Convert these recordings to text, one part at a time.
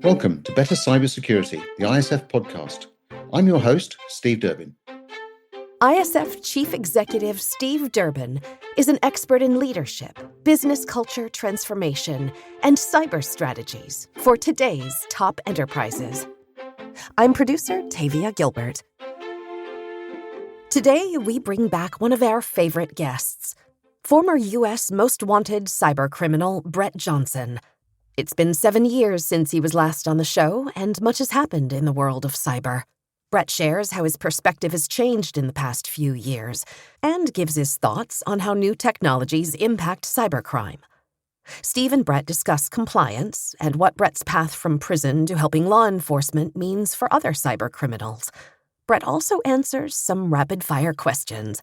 Welcome to Better Cybersecurity, the ISF podcast. I'm your host, Steve Durbin. ISF Chief Executive Steve Durbin is an expert in leadership, business culture transformation, and cyber strategies for today's top enterprises. I'm producer Tavia Gilbert. Today, we bring back one of our favorite guests, former U.S. Most Wanted cybercriminal Brett Johnson. It's been 7 years since he was last on the show, and much has happened in the world of cyber. Brett shares how his perspective has changed in the past few years and gives his thoughts on how new technologies impact cybercrime. Steve and Brett discuss compliance and what Brett's path from prison to helping law enforcement means for other cybercriminals. Brett also answers some rapid-fire questions.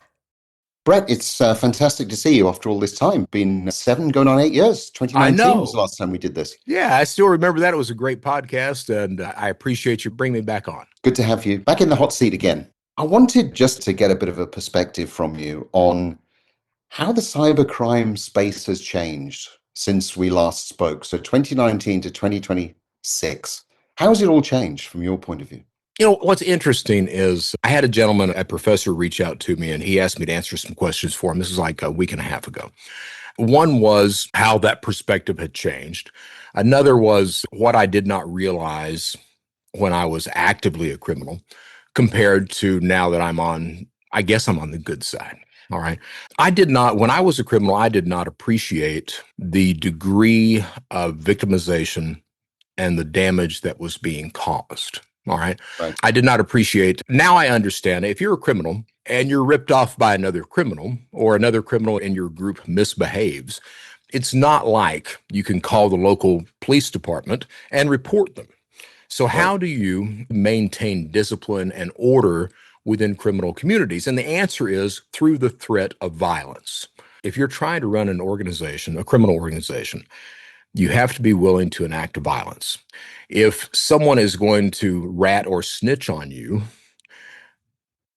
Brett, it's fantastic to see you after all this time. Been 7 going on 8 years. 2019 was the last time we did this. Yeah, I still remember that. It was a great podcast, and I appreciate you bringing me back on. Good to have you back in the hot seat again. I wanted just to get a bit of a perspective from you on how the cybercrime space has changed since we last spoke. So 2019 to 2026. How has it all changed from your point of view? You know, what's interesting is I had a gentleman, a professor, reach out to me, and he asked me to answer some questions for him. This was like a week and a half ago. One was how that perspective had changed. Another was what I did not realize when I was actively a criminal compared to now that I'm on the good side. All right. When I was a criminal, I did not appreciate the degree of victimization and the damage that was being caused. All right. I did not appreciate. Now I understand if you're a criminal and you're ripped off by another criminal or another criminal in your group misbehaves, it's not like you can call the local police department and report them. So how do you maintain discipline and order within criminal communities? And the answer is through the threat of violence. If you're trying to run an organization, a criminal organization, you have to be willing to enact violence. If someone is going to rat or snitch on you,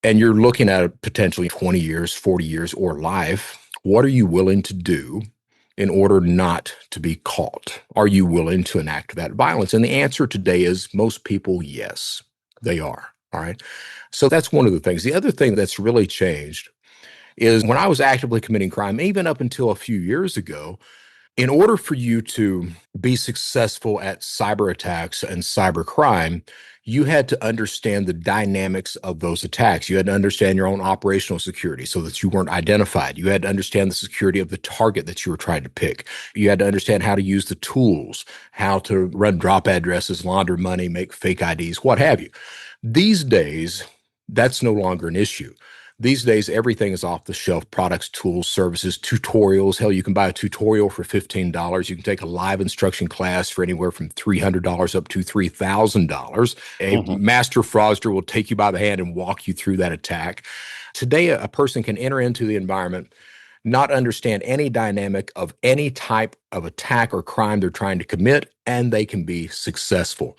and you're looking at potentially 20 years, 40 years, or life, what are you willing to do in order not to be caught? Are you willing to enact that violence? And the answer today is most people, yes, they are. All right. So that's one of the things. The other thing that's really changed is when I was actively committing crime, even up until a few years ago, in order for you to be successful at cyber attacks and cybercrime, you had to understand the dynamics of those attacks. You had to understand your own operational security so that you weren't identified. You had to understand the security of the target that you were trying to pick. You had to understand how to use the tools, how to run drop addresses, launder money, make fake IDs, what have you. These days, that's no longer an issue. These days, everything is off the shelf: products, tools, services, tutorials. Hell, you can buy a tutorial for $15. You can take a live instruction class for anywhere from $300 up to $3,000. A master fraudster will take you by the hand and walk you through that attack. Today, a person can enter into the environment, not understand any dynamic of any type of attack or crime they're trying to commit, and they can be successful.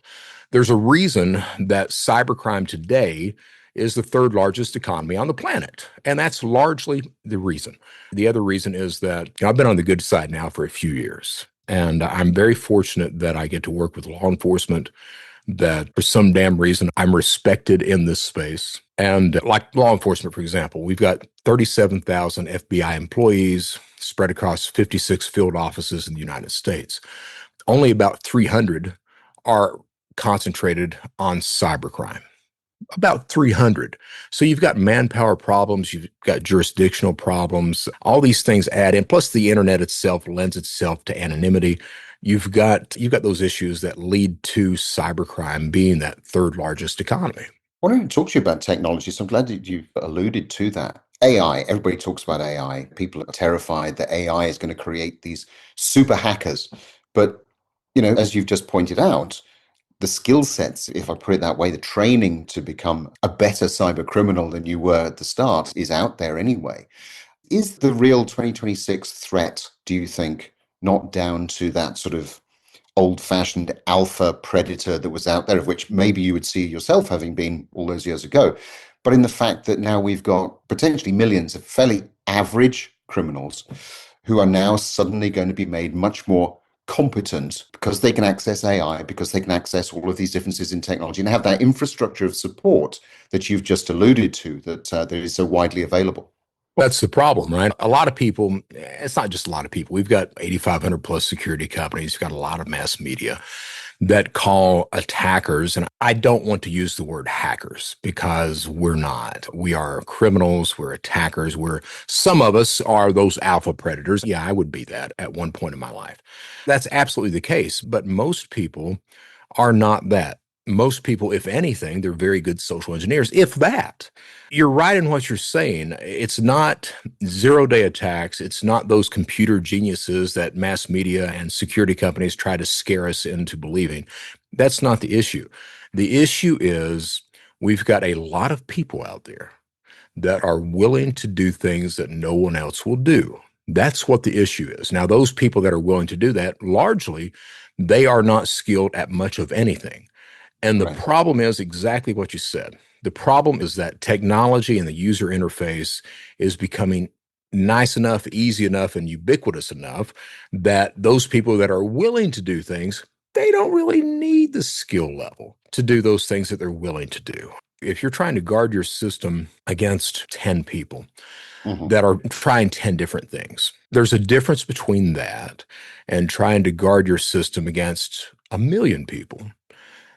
There's a reason that cybercrime today is the third largest economy on the planet. And that's largely the reason. The other reason is that I've been on the good side now for a few years. And I'm very fortunate that I get to work with law enforcement, that for some damn reason, I'm respected in this space. And like law enforcement, for example, we've got 37,000 FBI employees spread across 56 field offices in the United States. Only about 300 are concentrated on cybercrime. About 300. So you've got manpower problems, you've got jurisdictional problems, all these things add in, plus the internet itself lends itself to anonymity. You've got those issues that lead to cybercrime being that third largest economy. I want to talk to you about technology, so I'm glad that you've alluded to that. AI, everybody talks about AI. People are terrified that AI is going to create these super hackers. But, as you've just pointed out, the skill sets, if I put it that way, the training to become a better cyber criminal than you were at the start is out there anyway. Is the real 2026 threat, do you think, not down to that sort of old-fashioned alpha predator that was out there, of which maybe you would see yourself having been all those years ago, but in the fact that now we've got potentially millions of fairly average criminals who are now suddenly going to be made much more competent because they can access AI, because they can access all of these differences in technology and have that infrastructure of support that you've just alluded to that is so widely available. That's the problem, right? A lot of people, it's not just a lot of people. We've got 8,500 plus security companies. We've got a lot of mass media that call attackers, and I don't want to use the word hackers because we're not. We are criminals, we're attackers, some of us are those alpha predators. Yeah, I would be that at one point in my life. That's absolutely the case, but most people are not that. Most people, if anything, they're very good social engineers, if that. You're right in what you're saying. It's not zero-day attacks. It's not those computer geniuses that mass media and security companies try to scare us into believing. That's not the issue. The issue is we've got a lot of people out there that are willing to do things that no one else will do. That's what the issue is. Now, those people that are willing to do that, largely, they are not skilled at much of anything. And the Right. problem is exactly what you said. The problem is that technology and the user interface is becoming nice enough, easy enough, and ubiquitous enough that those people that are willing to do things, they don't really need the skill level to do those things that they're willing to do. If you're trying to guard your system against 10 people Mhm. that are trying 10 different things, there's a difference between that and trying to guard your system against 1 million people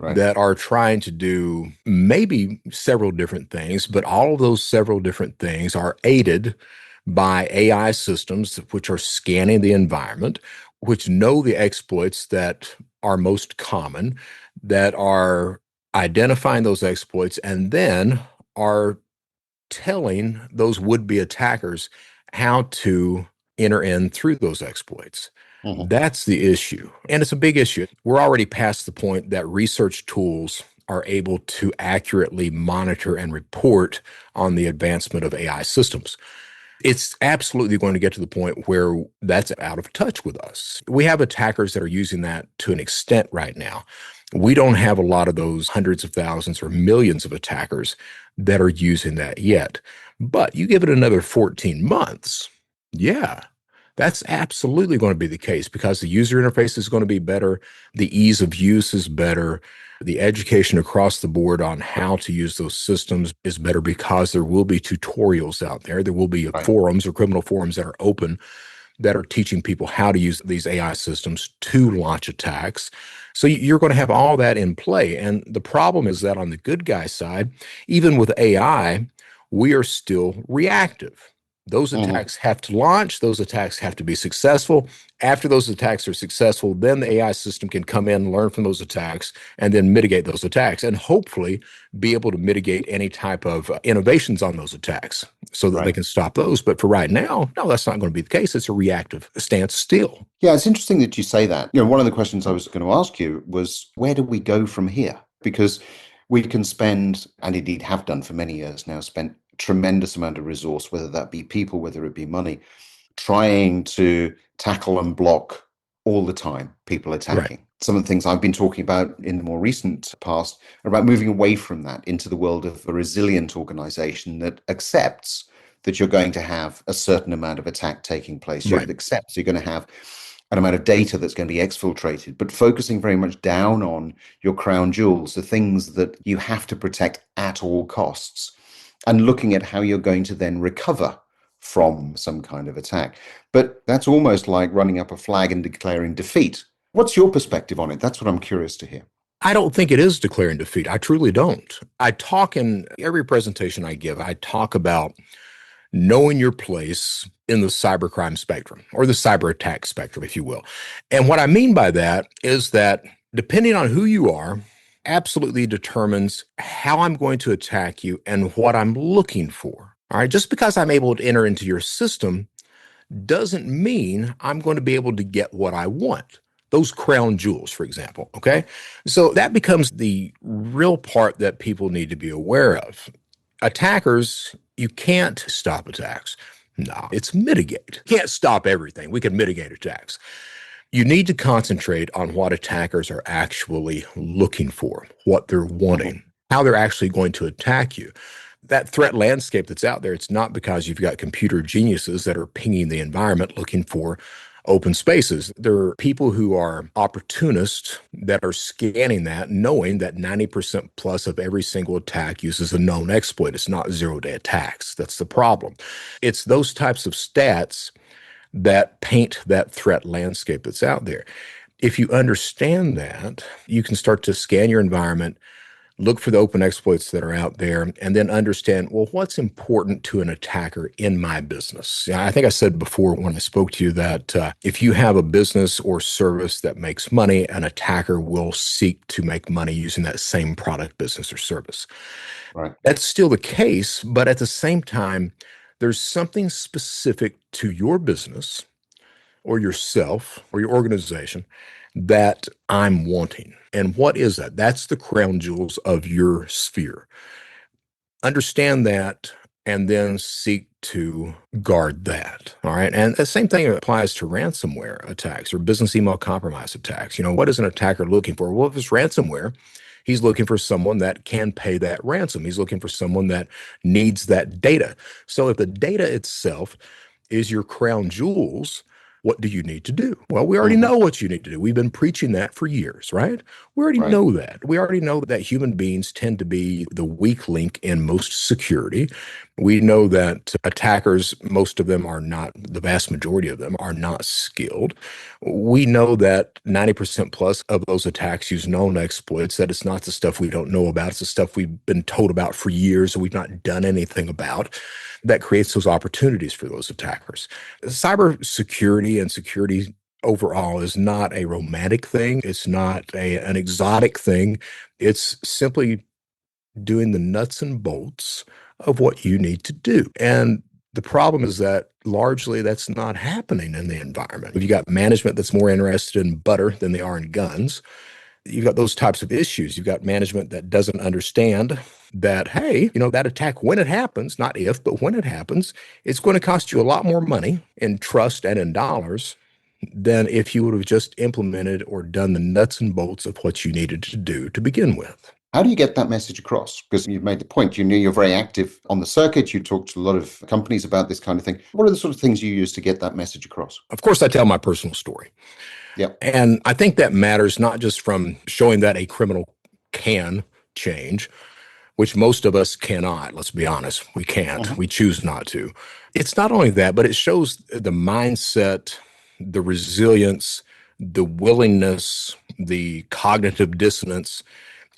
Right. that are trying to do maybe several different things, but all of those several different things are aided by AI systems which are scanning the environment, which know the exploits that are most common, that are identifying those exploits, and then are telling those would-be attackers how to enter in through those exploits. Mhm. That's the issue. And it's a big issue. We're already past the point that research tools are able to accurately monitor and report on the advancement of AI systems. It's absolutely going to get to the point where that's out of touch with us. We have attackers that are using that to an extent right now. We don't have a lot of those hundreds of thousands or millions of attackers that are using that yet. But you give it another 14 months, yeah, that's absolutely going to be the case because the user interface is going to be better. The ease of use is better. The education across the board on how to use those systems is better because there will be tutorials out there. There will be Right. forums or criminal forums that are open that are teaching people how to use these AI systems to launch attacks. So you're going to have all that in play. And the problem is that on the good guy side, even with AI, we are still reactive. Those Mhm. attacks have to launch. Those attacks have to be successful. After those attacks are successful, then the AI system can come in, learn from those attacks, and then mitigate those attacks, and hopefully be able to mitigate any type of innovations on those attacks so that they Right. can stop those. But for right now, no, that's not going to be the case. It's a reactive stance still. Yeah, it's interesting that you say that. One of the questions I was going to ask you was, where do we go from here? Because we can spend, and indeed have done for many years now, spent a tremendous amount of resource, whether that be people, whether it be money, trying to tackle and block all the time people Right. attacking. Some of the things I've been talking about in the more recent past are about moving away from that into the world of a resilient organization that accepts that you're going to have a certain amount of attack taking place. You Right. accept you're going to have an amount of data that's going to be exfiltrated, but focusing very much down on your crown jewels, the things that you have to protect at all costs, and looking at how you're going to then recover from some kind of attack. But that's almost like running up a flag and declaring defeat. What's your perspective on it? That's what I'm curious to hear. I don't think it is declaring defeat. I truly don't. I talk in every presentation I give, I talk about knowing your place in the cybercrime spectrum or the cyber attack spectrum, if you will. And what I mean by that is that depending on who you are, absolutely determines how I'm going to attack you and what I'm looking for. All right. Just because I'm able to enter into your system doesn't mean I'm going to be able to get what I want. Those crown jewels, for example. Okay. So that becomes the real part that people need to be aware of. Attackers, you can't stop attacks. No, it's mitigate. Can't stop everything. We can mitigate attacks. You need to concentrate on what attackers are actually looking for, what they're Mhm. wanting, how they're actually going to attack you. That threat landscape that's out there, it's not because you've got computer geniuses that are pinging the environment looking for open spaces. There are people who are opportunists that are scanning that, knowing that 90% plus of every single attack uses a known exploit. It's not zero-day attacks. That's the problem. It's those types of stats that paint that threat landscape that's out there. If you understand that, you can start to scan your environment, look for the open exploits that are out there, and then understand, well, what's important to an attacker in my business? Yeah, I think I said before when I spoke to you that if you have a business or service that makes money, an attacker will seek to make money using that same product, business, or service. Right. That's still the case, but at the same time, there's something specific to your business or yourself or your organization that I'm wanting. And what is that? That's the crown jewels of your sphere. Understand that and then seek to guard that. All right. And the same thing applies to ransomware attacks or business email compromise attacks. What is an attacker looking for? Well, if it's ransomware, he's looking for someone that can pay that ransom. He's looking for someone that needs that data. So if the data itself is your crown jewels, what do you need to do? Well, we already know what you need to do. We've been preaching that for years, right? We already Right. know that. We already know that human beings tend to be the weak link in most security. We know that attackers, most of them are not, the vast majority of them are not skilled. We know that 90% plus of those attacks use known exploits, that it's not the stuff we don't know about. It's the stuff we've been told about for years and we've not done anything about. That creates those opportunities for those attackers. Cybersecurity and security overall is not a romantic thing. It's not an exotic thing. It's simply doing the nuts and bolts of what you need to do. And the problem is that largely that's not happening in the environment. If you got management that's more interested in butter than they are in guns, you've got those types of issues. You've got management that doesn't understand that, hey, that attack, when it happens, not if, but when it happens, it's going to cost you a lot more money in trust and in dollars than if you would have just implemented or done the nuts and bolts of what you needed to do to begin with. How do you get that message across? Because you've made the point, you're very active on the circuit. You talk to a lot of companies about this kind of thing. What are the sort of things you use to get that message across? Of course, I tell my personal story. Yeah. And I think that matters not just from showing that a criminal can change, which most of us cannot. Let's be honest. We can't. We choose not to. It's not only that, but it shows the mindset, the resilience, the willingness, the cognitive dissonance.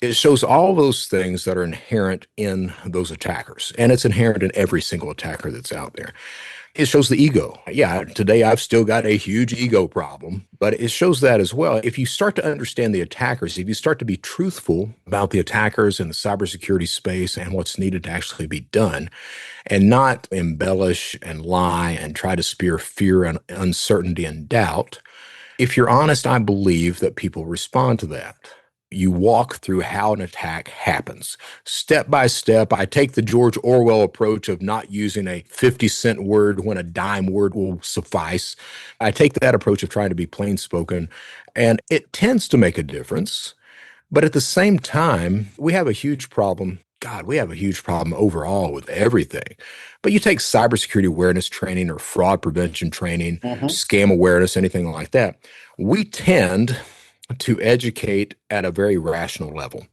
It shows all those things that are inherent in those attackers. And it's inherent in every single attacker that's out there. It shows the ego. Yeah, today I've still got a huge ego problem, but it shows that as well. If you start to understand the attackers, if you start to be truthful about the attackers in the cybersecurity space and what's needed to actually be done, and not embellish and lie and try to spear fear and uncertainty and doubt, if you're honest, I believe that people respond to that. You walk through how an attack happens. Step by step, I take the George Orwell approach of not using a 50-cent word when a dime word will suffice. I take that approach of trying to be plain spoken, and it tends to make a difference. But at the same time, we have a huge problem. God, we have a huge problem overall with everything. But you take cybersecurity awareness training or fraud prevention training, scam awareness, anything like that. We tend to educate at a very rational level.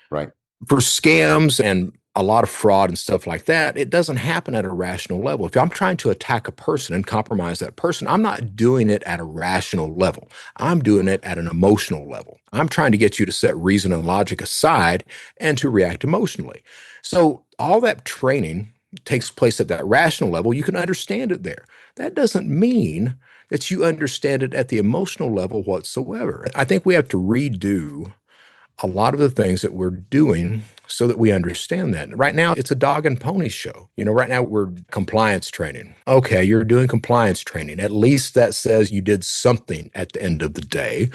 Right. For scams and a lot of fraud and stuff like that, it doesn't happen at a rational level. If I'm trying to attack a person and compromise that person, I'm not doing it at a rational level. I'm doing it at an emotional level. I'm trying to get you to set reason and logic aside and to react emotionally. So all that training takes place at that rational level. You can understand it there. That doesn't mean that you understand it at the emotional level whatsoever. I think we have to redo a lot of the things that we're doing so that we understand that. Right now, it's a dog and pony show. Right now we're compliance training. Okay, you're doing compliance training. At least that says you did something at the end of the day.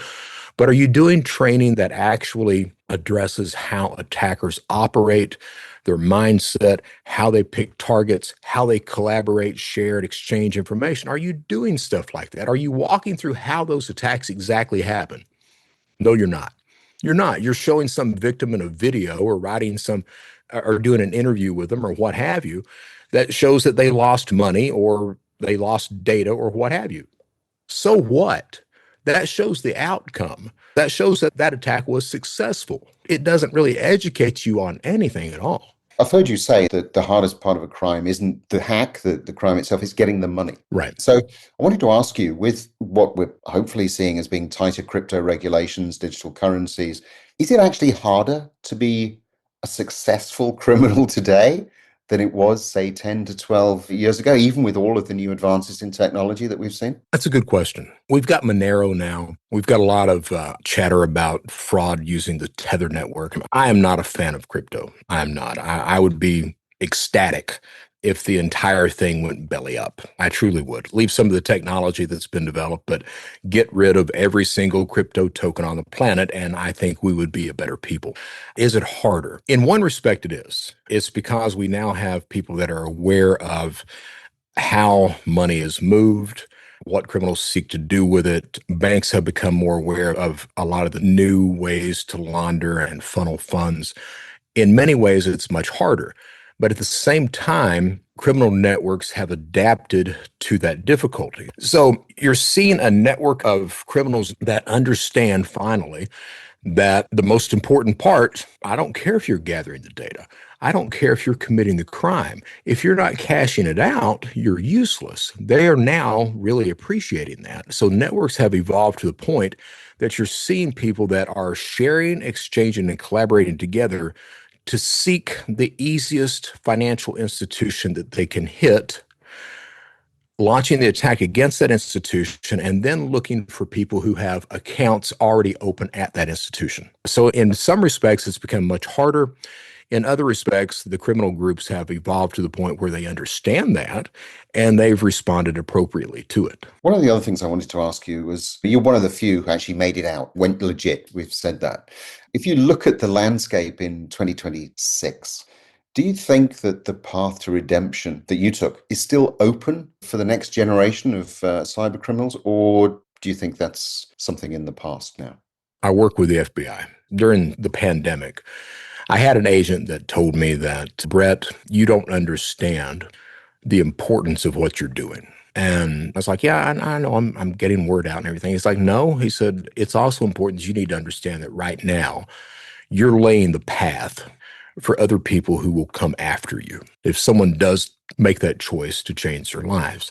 But are you doing training that actually addresses how attackers operate, their mindset, how they pick targets, how they collaborate, share, and exchange information? Are you doing stuff like that? Are you walking through how those attacks exactly happen? No, you're not. You're not. You're showing some victim in a video or writing or doing an interview with them or what have you that shows that they lost money or they lost data or what have you. So what? That shows the outcome. That shows that that attack was successful. It doesn't really educate you on anything at all. I've heard you say that the hardest part of a crime isn't the hack, the crime itself, is getting the money. Right. So I wanted to ask you, with what we're hopefully seeing as being tighter crypto regulations, digital currencies, is it actually harder to be a successful criminal today than it was, say, 10 to 12 years ago, even with all of the new advances in technology that we've seen? That's a good question. We've got Monero now. We've got a lot of chatter about fraud using the Tether network. I am not a fan of crypto. I am not. I would be ecstatic if the entire thing went belly up. I truly would. Leave some of the technology that's been developed, but get rid of every single crypto token on the planet, and I think we would be a better people. Is it harder? In one respect, it is. It's because we now have people that are aware of how money is moved, what criminals seek to do with it. Banks have become more aware of a lot of the new ways to launder and funnel funds. In many ways, it's much harder. But at the same time, criminal networks have adapted to that difficulty. So you're seeing a network of criminals that understand finally that the most important part, I don't care if you're gathering the data. I don't care if you're committing the crime. If you're not cashing it out, you're useless. They are now really appreciating that. So networks have evolved to the point that you're seeing people that are sharing, exchanging, and collaborating together to seek the easiest financial institution that they can hit, launching the attack against that institution, and then looking for people who have accounts already open at that institution. So in some respects, it's become much harder. In other respects, the criminal groups have evolved to the point where they understand that and they've responded appropriately to it. One of the other things I wanted to ask you was, you're one of the few who actually made it out, went legit. We've said that. If you look at the landscape in 2026, do you think that the path to redemption that you took is still open for the next generation of cyber criminals, or do you think that's something in the past now? I work with the FBI. During the pandemic, I had an agent that told me that, Brett, you don't understand the importance of what you're doing. And I was like, yeah, I know I'm getting word out and everything. He's like, no, he said, it's also important. You need to understand that right now you're laying the path for other people who will come after you if someone does make that choice to change their lives.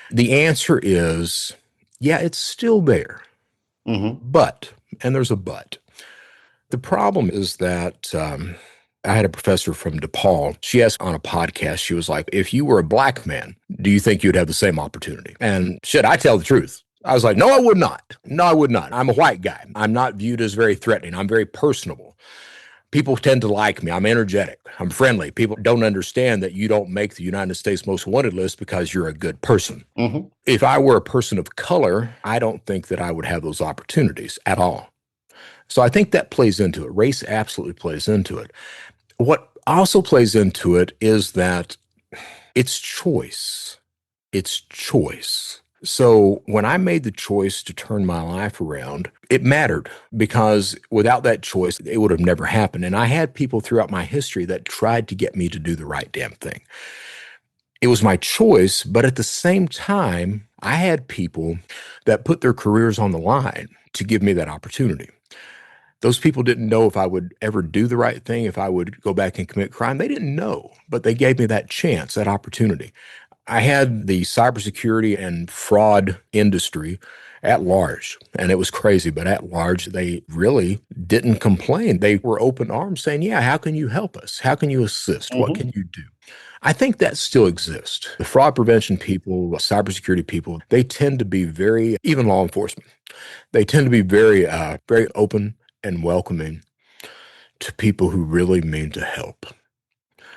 The answer is, yeah, it's still there. But, and there's a but. The problem is that I had a professor from DePaul. She asked on a podcast, she was like, if you were a black man, do you think you'd have the same opportunity? And shit, I tell the truth. I was like, no, I would not. No, I would not. I'm a white guy. I'm not viewed as very threatening. I'm very personable. People tend to like me. I'm energetic. I'm friendly. People don't understand that you don't make the United States Most Wanted list because you're a good person. If I were a person of color, I don't think that I would have those opportunities at all. So I think that plays into it. Race absolutely plays into it. What also plays into it is that it's choice. It's choice. So when I made the choice to turn my life around, it mattered because without that choice, it would have never happened. And I had people throughout my history that tried to get me to do the right damn thing. It was my choice, but at the same time, I had people that put their careers on the line to give me that opportunity. Those people didn't know if I would ever do the right thing, if I would go back and commit crime. They didn't know, but they gave me that chance, that opportunity. I had the cybersecurity and fraud industry at large, and it was crazy, but at large, they really didn't complain. They were open arms saying, yeah, how can you help us? How can you assist? What can you do? I think that still exists. The fraud prevention people, cybersecurity people, they tend to be very, even law enforcement, they tend to be very, very open and welcoming to people who really mean to help.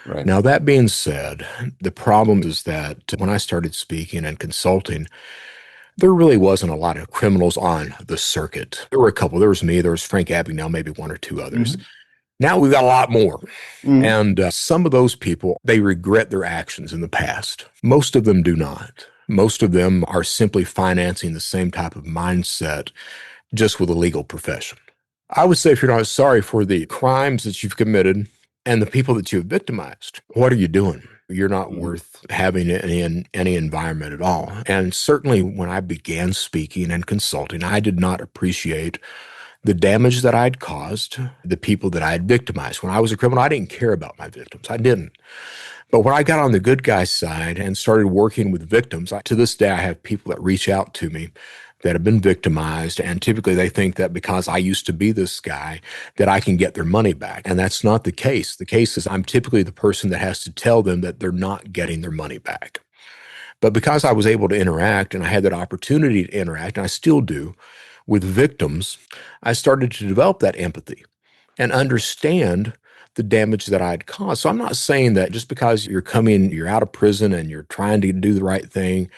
Right. Now, that being said, the problem is that when I started speaking and consulting, there really wasn't a lot of criminals on the circuit. There were a couple. There was me, there was Frank Abagnale, maybe one or two others. Now we've got a lot more. And some of those people, they regret their actions in the past. Most of them do not. Most of them are simply financing the same type of mindset, just with a legal profession. I would say if you're not sorry for the crimes that you've committed and the people that you've victimized, what are you doing? You're not worth having in any environment at all. And certainly when I began speaking and consulting, I did not appreciate the damage that I'd caused, the people that I had victimized. When I was a criminal, I didn't care about my victims. I didn't. But when I got on the good guy side and started working with victims, to this day, I have people that reach out to me that have been victimized. And typically they think that because I used to be this guy, that I can get their money back. And that's not the case. The case is I'm typically the person that has to tell them that they're not getting their money back. But because I was able to interact and I had that opportunity to interact, and I still do, with victims, I started to develop that empathy and understand the damage that I'd caused. So I'm not saying that just because you're out of prison and you're trying to do the right thing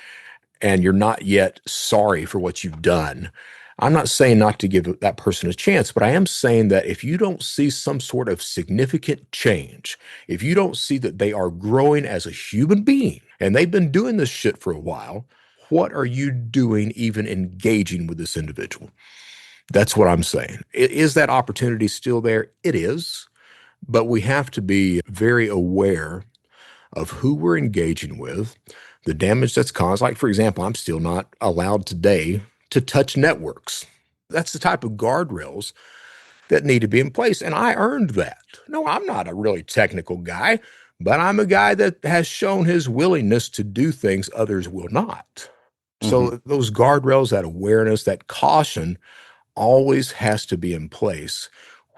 and you're not yet sorry for what you've done, I'm not saying not to give that person a chance, but I am saying that if you don't see some sort of significant change, if you don't see that they are growing as a human being and they've been doing this shit for a while, what are you doing even engaging with this individual? That's what I'm saying. Is that opportunity still there? It is. But we have to be very aware of who we're engaging with, the damage that's caused. Like, for example, I'm still not allowed today to touch networks. That's the type of guardrails that need to be in place. And I earned that. No, I'm not a really technical guy, but I'm a guy that has shown his willingness to do things others will not. So those guardrails, that awareness, that caution always has to be in place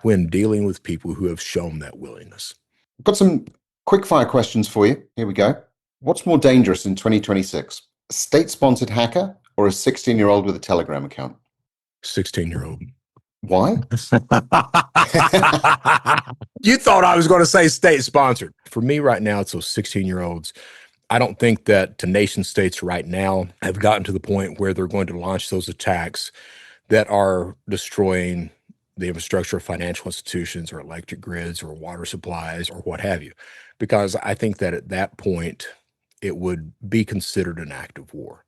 when dealing with people who have shown that willingness. I've got some quick fire questions for you. Here we go. What's more dangerous in 2026? A state-sponsored hacker or a 16-year-old with a Telegram account? 16-year-old. Why? You thought I was going to say state-sponsored. For me right now, it's those 16-year-olds. I don't think that the nation states right now have gotten to the point where they're going to launch those attacks that are destroying the infrastructure of financial institutions or electric grids or water supplies or what have you. Because I think that at that point, it would be considered an act of war.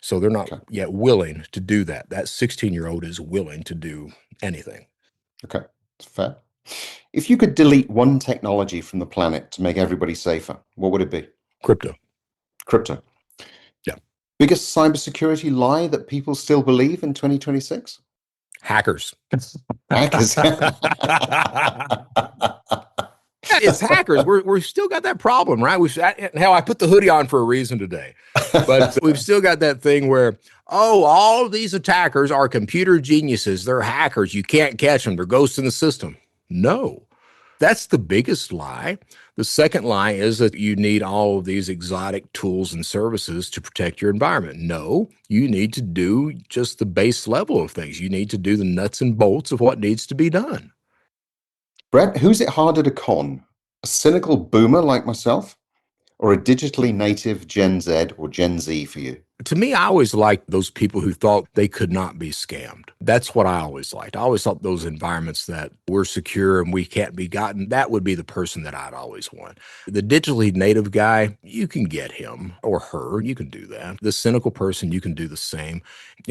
So they're not yet willing to do that. That 16-year-old is willing to do anything. Okay, that's fair. If you could delete one technology from the planet to make everybody safer, what would it be? Crypto. Crypto. Yeah. Biggest cybersecurity lie that people still believe in 2026? Hackers. Hackers. It's hackers. We've still got that problem, right? Hell, I put the hoodie on for a reason today, but we've still got that thing where, all these attackers are computer geniuses. They're hackers. You can't catch them. They're ghosts in the system. No, that's the biggest lie. The second lie is that you need all of these exotic tools and services to protect your environment. No, you need to do just the base level of things. You need to do the nuts and bolts of what needs to be done. Brett, who's it harder to con? A cynical boomer like myself or a digitally native Gen Z or Gen Z for you? To me, I always liked those people who thought they could not be scammed. That's what I always liked. I always thought those environments that were secure and we can't be gotten, that would be the person that I'd always want. The digitally native guy, you can get him or her. You can do that. The cynical person, you can do the same.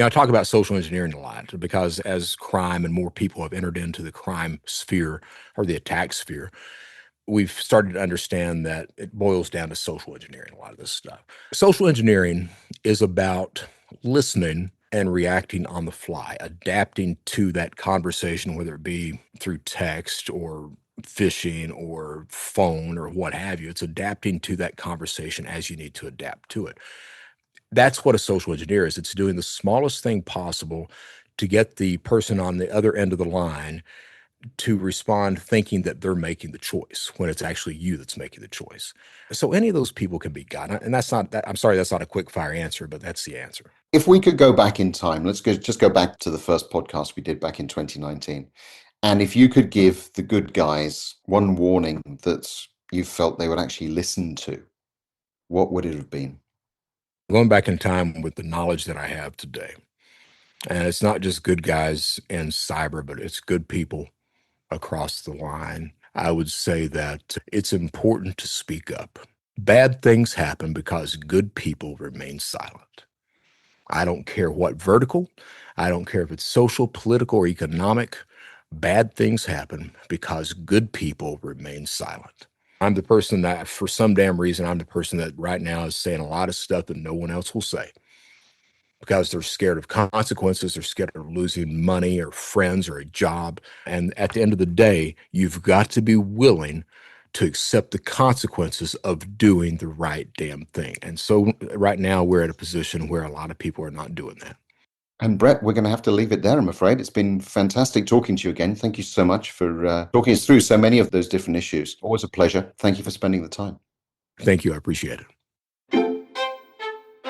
I talk about social engineering a lot because as crime and more people have entered into the crime sphere or the attack sphere, we've started to understand that it boils down to social engineering, a lot of this stuff. Social engineering is about listening and reacting on the fly, adapting to that conversation, whether it be through text or phishing or phone or what have you. It's adapting to that conversation as you need to adapt to it. That's what a social engineer is. It's doing the smallest thing possible to get the person on the other end of the line to respond thinking that they're making the choice when it's actually you that's making the choice. So any of those people can be gotten. And that's not that. I'm sorry, that's not a quick fire answer, but that's the answer. If we could go back in time, just go back to the first podcast we did back in 2019. And if you could give the good guys one warning that you felt they would actually listen to, what would it have been? Going back in time with the knowledge that I have today, and it's not just good guys in cyber, but it's good people across the line, I would say that it's important to speak up. Bad things happen because good people remain silent. I don't care what vertical, I don't care if it's social, political, or economic. Bad things happen because good people remain silent. I'm the person that, for some damn reason, I'm the person that right now is saying a lot of stuff that no one else will say because they're scared of consequences. They're scared of losing money or friends or a job. And at the end of the day, you've got to be willing to accept the consequences of doing the right damn thing. And so right now we're at a position where a lot of people are not doing that. And Brett, we're going to have to leave it there, I'm afraid. It's been fantastic talking to you again. Thank you so much for talking us through so many of those different issues. Always a pleasure. Thank you for spending the time. Thank you. I appreciate it.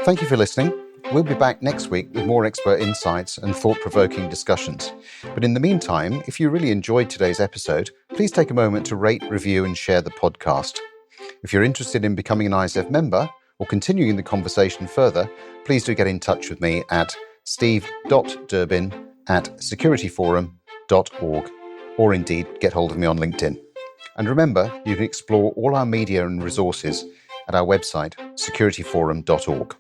Thank you for listening. We'll be back next week with more expert insights and thought-provoking discussions. But in the meantime, if you really enjoyed today's episode, please take a moment to rate, review, and share the podcast. If you're interested in becoming an ISF member or continuing the conversation further, please do get in touch with me at steve.durbin@securityforum.org, or indeed get hold of me on LinkedIn. And remember, you can explore all our media and resources at our website, securityforum.org.